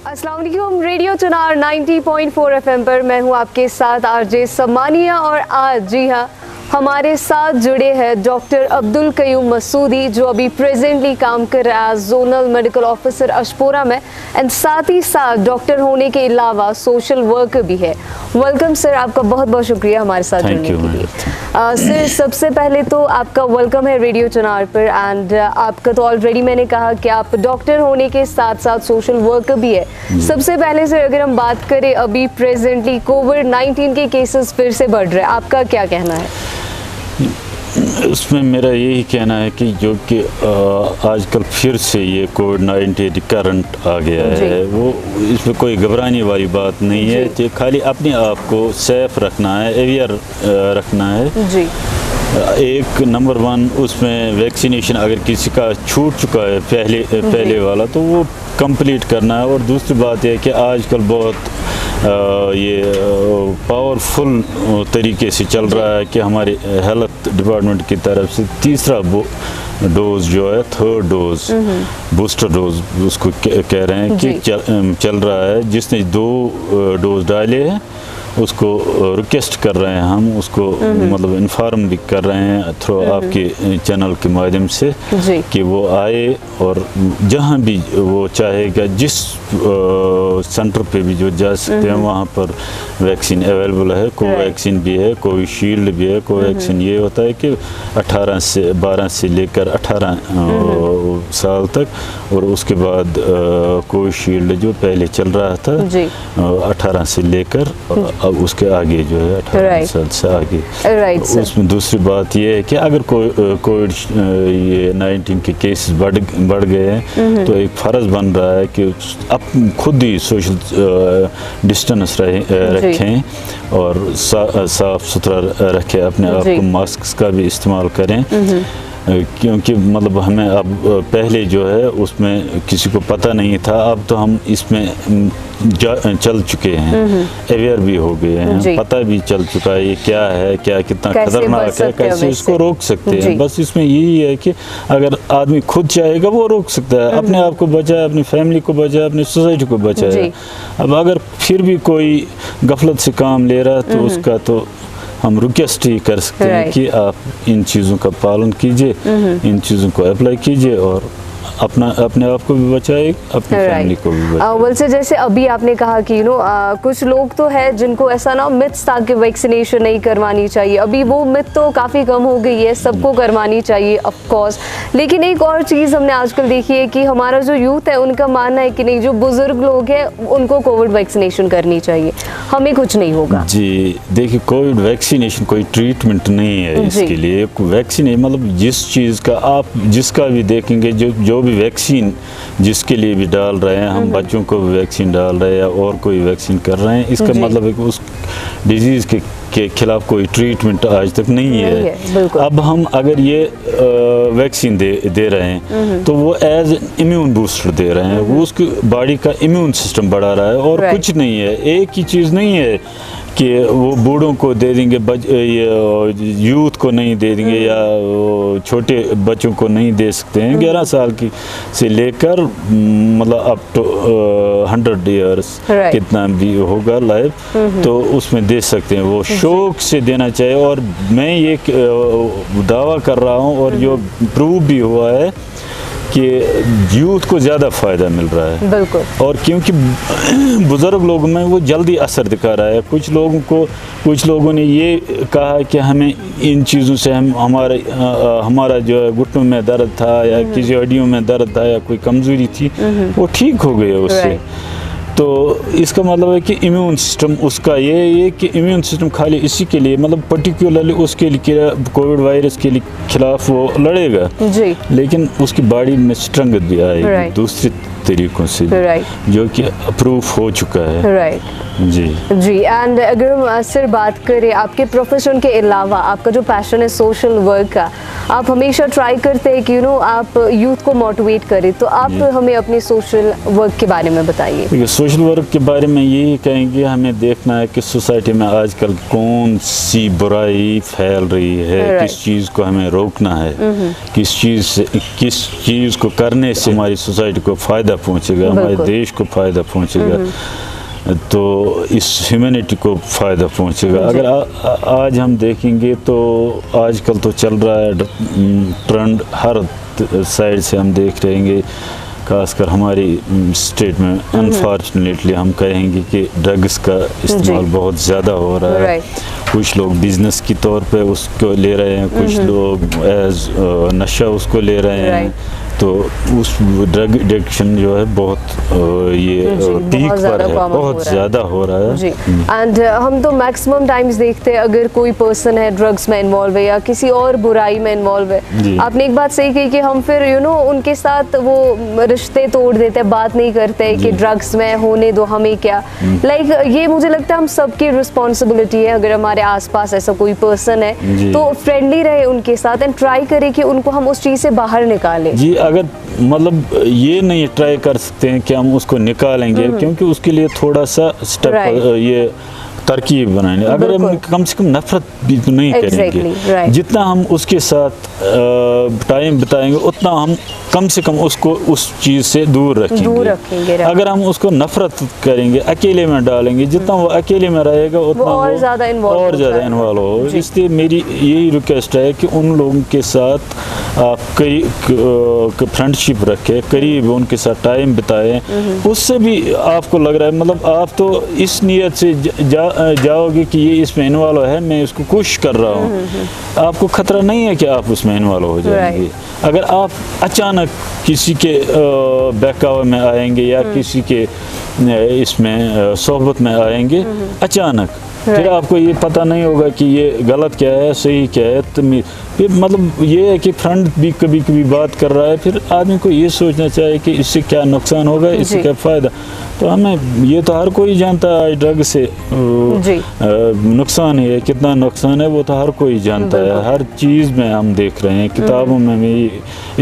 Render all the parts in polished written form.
अस्सलाम वालेकुम। Radio Chunar 90.4 FM पर मैं हूं आपके साथ आरजे सम्मानिया और आज जी हाँ हमारे साथ जुड़े हैं डॉक्टर अब्दुल कयूम मसूदी जो अभी प्रेजेंटली काम कर रहा है जोनल मेडिकल ऑफिसर अशपोरा में एंड साथ ही साथ डॉक्टर होने के अलावा सोशल वर्कर भी है। वेलकम सर, आपका बहुत बहुत शुक्रिया हमारे साथ जुड़ने के लिए। सर सबसे पहले तो आपका वेलकम है रेडियो चुनार पर एंड आपका तो ऑलरेडी मैंने कहा कि आप डॉक्टर होने के साथ साथ सोशल वर्कर भी है। सबसे पहले सर अगर हम बात करें अभी प्रेजेंटली कोविड-19 के केसेस फिर से बढ़ रहे हैं, आपका क्या कहना है? उसमें मेरा यही कहना है कि जो कि आजकल फिर से ये कोविड-19 करंट आ गया है, वो इसमें कोई घबराने वाली बात नहीं है कि खाली अपने आप को सेफ रखना है, अवेयर रखना है जी। एक नंबर 1 उसमें वैक्सीनेशन अगर किसी का छूट चुका है पहले वाला तो वो कंप्लीट करना है। और दूसरी बात यह है कि आजकल बहुत ये पावरफुल तरीके से चल रहा है कि हमारे हेल्थ डिपार्टमेंट की तरफ से तीसरा डोज जो है, थर्ड डोज बूस्टर डोज उसको कह रहे हैं कि चल रहा है। जिसने 2 डोज डाले हैं उसको रिक्वेस्ट कर रहे हैं हम उसको मतलब इन्फॉर्म भी कर रहे हैं थ्रू आपके चैनल के माध्यम से कि वो आए और जहाँ भी वो चाहेगा जिस सेंटर पे भी जो जा सकते हैं वहाँ पर वैक्सीन अवेलेबल है। कोवैक्सीन भी है, कोविशील्ड भी है। कोवैक्सीन ये होता है कि 12 से लेकर 18 साल तक और उसके बाद कोविशील्ड जो पहले चल रहा था 18 से लेकर अब उसके आगे जो है 18 साल से आगे। उसमें दूसरी बात ये है कि अगर कोविड ये 19 के केसेस बढ़ गए हैं तो एक फ़र्ज़ बन रहा है कि अब खुद ही सोशल डिस्टेंस रखें और साफ़ सुथरा रखें अपने आप को। मास्क का भी इस्तेमाल करें क्योंकि मतलब हमें अब पहले जो है उसमें किसी को पता नहीं था, अब तो हम इसमें चल चुके हैं, अवेयर भी हो गए हैं, पता भी चल चुका है ये क्या है, क्या कितना खतरनाक है, कैसे इसको रोक सकते हैं। बस इसमें यही है कि अगर आदमी खुद चाहेगा वो रोक सकता है, अपने आप को बचाए, अपनी फैमिली को बचाए, अपनी सोसाइटी को बचाए। अब अगर फिर भी कोई गफलत से काम ले रहा है तो उसका तो हम रिक्वेस्ट ही कर सकते हैं कि आप इन चीज़ों का पालन कीजिए, इन चीज़ों को अप्लाई कीजिए और अपने आप को भी बचाए, अपनी फैमिली को भी बचाए। वैसे जैसे अभी आपने कहा कि कुछ लोग तो है जिनको ऐसा ना मिथ्स था कि वैक्सीनेशन नहीं करवानी चाहिए, अभी वो मिथ तो काफ़ी कम हो गई है, सबको करवानी चाहिए ऑफ कोर्स। लेकिन एक और चीज़ हमने आजकल देखी है कि हमारा जो यूथ है उनका मानना है कि नहीं, जो बुजुर्ग लोग हैं उनको कोविड वैक्सीनेशन करनी चाहिए, हमें कुछ नहीं होगा। जी देखिए, कोविड वैक्सीनेशन कोई ट्रीटमेंट नहीं है इसके लिए। वैक्सीन मतलब जिस चीज़ का आप जिसका भी देखेंगे जो भी वैक्सीन जिसके लिए भी डाल रहे हैं, हम बच्चों को भी वैक्सीन डाल रहे हैं और कोई वैक्सीन कर रहे हैं, इसका मतलब है कि उस डिजीज़ के खिलाफ कोई ट्रीटमेंट आज तक नहीं है। अब हम अगर ये वैक्सीन दे रहे हैं तो वो एज इम्यून बूस्टर दे रहे हैं, वो उसकी बॉडी का इम्यून सिस्टम बढ़ा रहा है और कुछ नहीं है। एक ही चीज़ नहीं है कि वो बूढ़ों को दे देंगे, यूथ को नहीं दे देंगे या छोटे बच्चों को नहीं दे सकते हैं। 11 साल की से लेकर मतलब अप टू 100 ईयर्स कितना भी होगा लाइफ तो उसमें दे सकते हैं। वो शौक से देना चाहिए और मैं ये दावा कर रहा हूँ और जो प्रूव भी हुआ है कि यूथ को ज़्यादा फ़ायदा मिल रहा है। बिल्कुल। और क्योंकि बुज़ुर्ग लोगों में वो जल्दी असर दिखा रहा है। कुछ लोगों ने ये कहा कि हमें इन चीज़ों से हमारा जो है घुटनों में दर्द था या किसी हड्डियों में दर्द था या कोई कमज़ोरी थी वो ठीक हो गई उससे। तो इसका मतलब है कि इम्यून सिस्टम उसका ये कि इम्यून सिस्टम खाली इसी के लिए मतलब पर्टिकुलरली उसके लिए कोविड वायरस के खिलाफ वो लड़ेगा लेकिन उसकी बॉडी में स्ट्रेंथ भी आएगी दूसरे तरीकों से जो कि अप्रूव हो चुका है। जी। एंड अगर हम सर बात करें आपके प्रोफेशन के अलावा आपका जो पैशन है सोशल वर्क का, आप हमेशा ट्राई करते हैं कि आप यूथ को मोटिवेट करें, तो आप हमें अपने सोशल वर्क के बारे में बताइए। सोशल वर्क के बारे में यही कहेंगे, हमें देखना है कि सोसाइटी में आजकल कौन सी बुराई फैल रही है, किस चीज़ को हमें रोकना है, किस चीज़ को करने से हमारी सोसाइटी को फ़ायदा फ़ायदा पहुंचेगा, हमारे देश को फ़ायदा पहुंचेगा, तो इस ह्यूमैनिटी को फ़ायदा पहुंचेगा। अगर आज हम देखेंगे तो आजकल तो चल रहा है ट्रेंड, हर साइड से हम देख रहेंगे, खासकर हमारी स्टेट में अनफॉर्चुनेटली हम कहेंगे कि ड्रग्स का इस्तेमाल बहुत ज़्यादा हो रहा है। कुछ लोग बिजनेस की तौर पे उसको ले रहे हैं, कुछ लोग एज नशा उसको ले रहे हैं, तो उस ड्रग एडिक्शन जो है बहुत ये पीक पर है, बहुत ज़्यादा हो रहा है जी। एंड हम तो मैक्सिमम टाइम्स देखते हैं अगर कोई पर्सन है ड्रग्स में इन्वॉल्व है या किसी और बुराई में इन्वॉल्व है, आपने एक बात सही कही कि हम फिर उनके साथ वो रिश्ते तोड़ देते हैं, बात नहीं करते कि ड्रग्स में होने दो, हमें क्या। लाइक ये मुझे लगता है हम सबकी रिस्पॉन्सिबिलिटी है, अगर हमारे आसपास ऐसा कोई पर्सन है तो फ्रेंडली रहे उनके साथ एंड ट्राई करें कि उनको हम उस चीज़ से बाहर निकालें जी। अगर मतलब ये नहीं ट्राई कर सकते हैं कि हम उसको निकालेंगे, क्योंकि उसके लिए थोड़ा सा स्टेप ये तरकीब बनाएंगे। अगर हम कम से कम नफरत भी नहीं करेंगे, जितना हम उसके साथ टाइम बिताएंगे उतना हम कम से कम उसको उस चीज़ से दूर रखेंगे। अगर हम उसको नफरत करेंगे, अकेले में डालेंगे, जितना वो अकेले में रहेगा उतना वो और ज़्यादा इन्वॉल्व हो। इसलिए मेरी यही रिक्वेस्ट है कि उन लोगों के साथ आप फ्रेंडशिप रखें, करीब उनके साथ टाइम बिताएं। उससे भी आपको लग रहा है, मतलब आप तो इस नीयत से जाओगे कि ये इसमें इन्वॉल्व है, मैं इसको कोशिश कर रहा हूँ, आपको खतरा नहीं है कि आप उसमें इन्वॉल्व हो जाएंगे। अगर आप अचानक किसी के बहकावे में आएंगे या किसी के इसमें सोहबत में आएंगे अचानक, फिर आपको ये पता नहीं होगा कि ये गलत क्या है, सही क्या है। तो फिर मतलब ये है कि फ्रेंड भी कभी कभी बात कर रहा है, फिर आदमी को ये सोचना चाहिए कि इससे क्या नुकसान होगा, इससे क्या फ़ायदा। तो हमें ये तो हर कोई जानता है ड्रग से नुकसान है, कितना नुकसान है वो तो हर कोई जानता है। हर चीज़ में हम देख रहे हैं, किताबों में भी,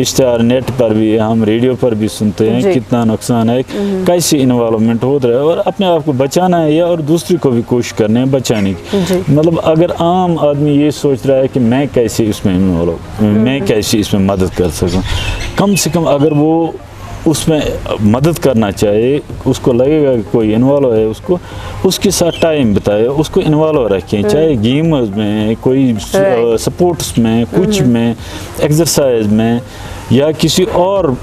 इश्तिहार नेट पर भी, हम रेडियो पर भी सुनते हैं कितना नुकसान है, कैसे इन्वॉल्वमेंट हो रहा है। और अपने आप को बचाना है या और दूसरी को भी कोशिश करने हैं बचाने की। मतलब अगर आम आदमी ये सोच रहा है कि मैं कैसे इसमें इन्वॉल्व, मैं कैसे इसमें मदद कर सकूं, कम से कम अगर वो उसमें मदद करना चाहिए, उसको लगेगा कि कोई इन्वॉल्व है, उसको उसके साथ टाइम बिताए, उसको इन्वॉल्व रखें, चाहे गेम्स में, कोई स्पोर्ट्स में, कुछ में, एक्सरसाइज में या किसी और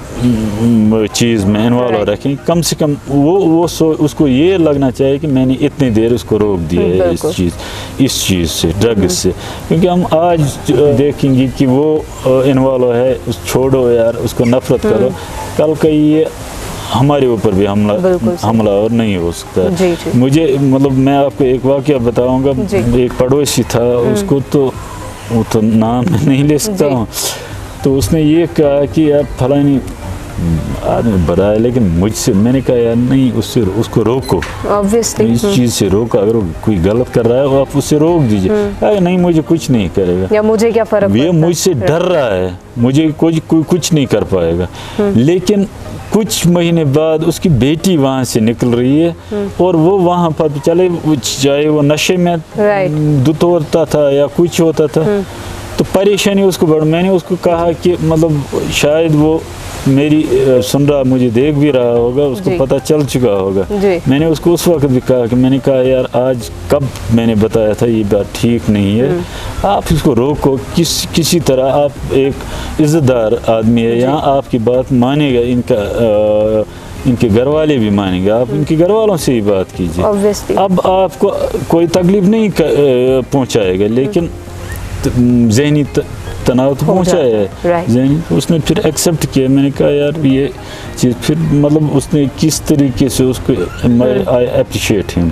चीज़ में इन्वॉल्व रखें। कम से कम वो उसको ये लगना चाहिए कि मैंने इतनी देर उसको रोक दिया है इस चीज़ से, ड्रग से। क्योंकि हम आज देखेंगे कि वो इन्वॉल्व है, छोड़ो यार, उसको नफरत करो, कल का ये हमारे ऊपर भी हमला और नहीं हो सकता। मुझे मतलब मैं आपको एक वाक़या बताऊंगा। एक पड़ोसी था, उसको तो वो तो नाम नहीं ले सकता हूँ, तो उसने ये कहा कि यार फलानी आदमी बड़ा है, लेकिन मुझसे, मैंने कहा यार नहीं, उसको रोको, इस चीज़ से रोको। अगर कोई गलत कर रहा है आप उससे रोक दीजिए। अरे नहीं, मुझे कुछ नहीं करेगा, या मुझे क्या फर्क, ये मुझसे डर रहा है, मुझे कोई कुछ नहीं कर पाएगा। लेकिन कुछ महीने बाद उसकी बेटी वहाँ से निकल रही है और वो वहाँ पर चले, चाहे वो नशे में धुत होता था या कुछ होता था, तो परेशानी उसको बढ़। मैंने उसको कहा कि मतलब शायद वो मेरी सुन रहा, मुझे देख भी रहा होगा, उसको पता चल चुका होगा। मैंने उसको उस वक्त भी कहा कि मैंने कहा यार आज कब मैंने बताया था ये बात ठीक नहीं है, आप इसको रोको किसी तरह। आप एक इज्जतदार आदमी है, यहाँ आपकी बात मानेगा, इनके घर वाले भी मानेंगे, आप इनके घर वालों से ही बात कीजिए। अब आपको कोई तकलीफ नहीं पहुँचाएगा, लेकिन ज़हनी तनाव तो पहुँचा है ज़हनी। उसने फिर एक्सेप्ट किया। मैंने कहा यार ये चीज़, फिर मतलब उसने किस तरीके से उसको, I appreciate him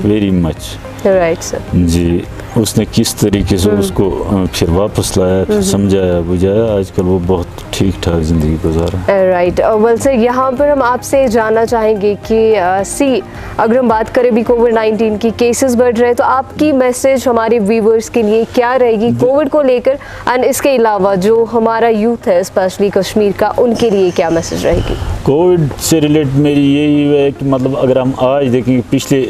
very much. Right sir जी, उसने किस तरीके से उसको फिर वापस लाया, फिर समझाया बुझाया, आजकल वो बहुत ठीक ठाक ज़िंदगी गुजारा। राइट। वेल सर, यहाँ पर हम आपसे जानना चाहेंगे कि अगर हम बात करें भी कोविड-19 की केसेस बढ़ रहे हैं, तो आपकी मैसेज हमारे व्यूवर्स के लिए क्या रहेगी कोविड को लेकर, एंड इसके अलावा जो हमारा यूथ है स्पेशली कश्मीर का, उनके लिए क्या मैसेज रहेगी? कोविड से रिलेटेड मेरी यही है कि मतलब अगर हम आज देखेंगे पिछले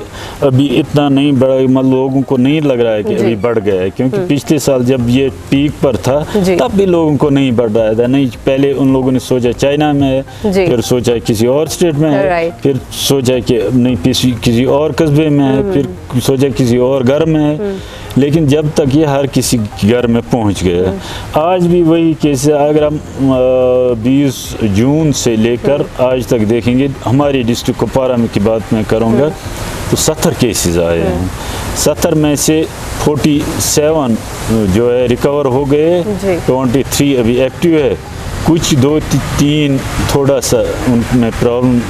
अभी इतना नहीं बढ़ा, मतलब लोगों को नहीं लग रहा है कि अभी बढ़ गया है, क्योंकि पिछले साल जब ये पीक पर था तब भी लोगों को नहीं बढ़ रहा था। नहीं, पहले उन लोगों ने सोचा चाइना में है, फिर सोचा किसी और स्टेट में है, फिर सोचा कि नहीं किसी और कस्बे में है, फिर सोचा किसी और घर में है, लेकिन जब तक ये हर किसी घर में पहुंच गया। आज भी वही केस है। अगर हम 20 जून से लेकर आज तक देखेंगे, हमारी डिस्ट्रिक्ट कुपवारा में की बात मैं करूँगा तो 70 केसेस आए हैं। 70 में से 47 जो है रिकवर हो गए, 23 अभी एक्टिव है, कुछ 2-3 थोड़ा सा उनमें प्रॉब्लम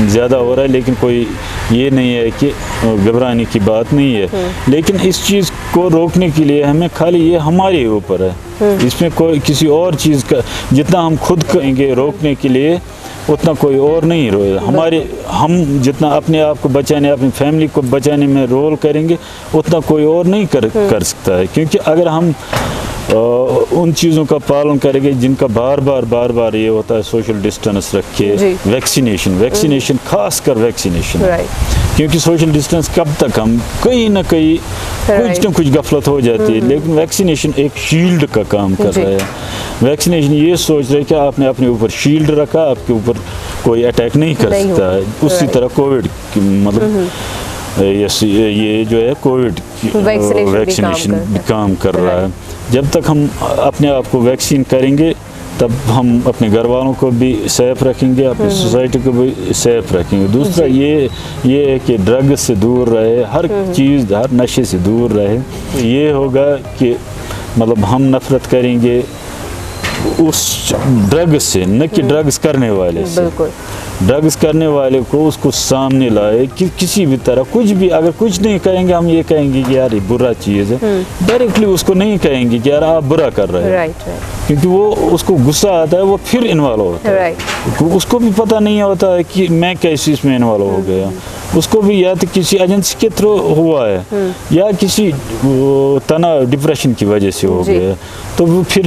ज़्यादा हो रहा है, लेकिन कोई ये नहीं है कि घबराने की बात नहीं है। लेकिन इस चीज़ को रोकने के लिए हमें खाली ये हमारे ऊपर है, इसमें कोई किसी और चीज़ का जितना हम खुद करेंगे रोकने के लिए उतना कोई और नहीं रोएगा। हम जितना अपने आप को बचाने, अपनी फैमिली को बचाने में रोल करेंगे उतना कोई और नहीं कर सकता है। क्योंकि अगर हम उन चीज़ों का पालन करेंगे जिनका बार बार ये होता है, सोशल डिस्टेंस रखे, वैक्सीनेशन खासकर वैक्सीनेशन, क्योंकि सोशल डिस्टेंस कब तक हम कहीं ना कहीं कुछ न कुछ गफलत हो जाती है, लेकिन वैक्सीनेशन एक शील्ड का काम कर रहा है। वैक्सीनेशन ये सोच रहे कि आपने अपने ऊपर शील्ड रखा, आपके ऊपर कोई अटैक नहीं कर सकता है। उसी तरह कोविड मतलब ये जो है कोविड वैक्सीनेशन काम कर रहा है। जब तक हम अपने आप को वैक्सीन करेंगे तब हम अपने घर वालों को भी सेफ रखेंगे, अपनी सोसाइटी को भी सेफ रखेंगे। दूसरा ये है कि ड्रग से दूर रहे, हर चीज़, हर नशे से दूर रहे। तो ये होगा कि मतलब हम नफरत करेंगे उस ड्रग से, न कि ड्रग्स करने वाले से। ड्रग्स करने वाले को उसको सामने लाए कि किसी भी तरह कुछ भी, अगर कुछ नहीं कहेंगे हम ये कहेंगे कि यार ये बुरा चीज़ है, डायरेक्टली उसको नहीं कहेंगे कि यार आप बुरा कर रहे हैं, क्योंकि वो उसको गुस्सा आता है, वो फिर इन्वॉल्व होता है। उसको भी पता नहीं होता है कि मैं कैसे इसमें इन्वॉल्व हो गया। उसको भी या तो किसी एजेंसी के थ्रू हुआ है या किसी तनाव डिप्रेशन की वजह से हो गया, तो वो फिर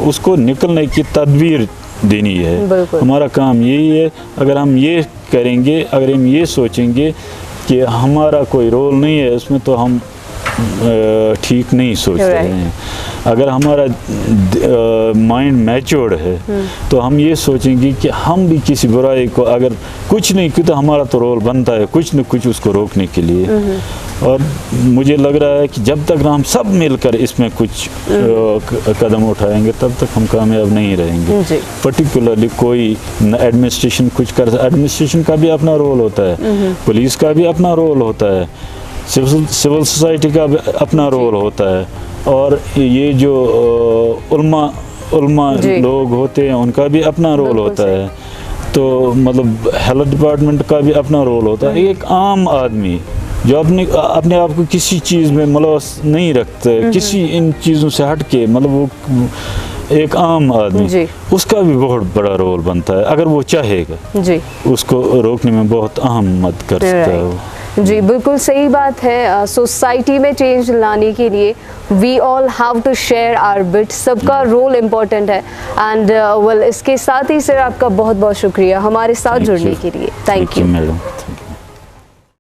उसको निकलने की तदबीर देनी है। हमारा काम यही है। अगर हम ये करेंगे, अगर हम ये सोचेंगे कि हमारा कोई रोल नहीं है इसमें, तो हम ठीक नहीं सोच रहे हैं। अगर हमारा माइंड मैच्योर्ड है तो हम ये सोचेंगे कि हम भी किसी बुराई को अगर कुछ नहीं किया तो हमारा तो रोल बनता है कुछ न कुछ उसको रोकने के लिए। और मुझे लग रहा है कि जब तक हम सब मिलकर इसमें कुछ कदम उठाएंगे तब तक हम कामयाब नहीं रहेंगे। पर्टिकुलरली कोई एडमिनिस्ट्रेशन कुछ एडमिनिस्ट्रेशन का भी अपना रोल होता है, पुलिस का भी अपना रोल होता है, सिविल सोसाइटी का भी अपना रोल होता है, और ये जो उल्मा लोग होते हैं उनका भी अपना रोल होता है। तो मतलब हेल्थ डिपार्टमेंट का भी अपना रोल होता है। एक आम आदमी जो अपने आप को किसी चीज़ में मुलव्वस नहीं रखते, किसी इन चीज़ों से हट के, मतलब वो एक आम आदमी, उसका भी बहुत बड़ा रोल बनता है। अगर वो चाहेगा उसको रोकने में बहुत अहम मदद कर सकता है वो। जी बिल्कुल सही बात है। सोसाइटी में चेंज लाने के लिए we all have to share our bit, सबका रोल इम्पोर्टेंट है। एंड वेल इसके साथ ही सर आपका बहुत बहुत शुक्रिया हमारे साथ जुड़ने के लिए। Thank you madam.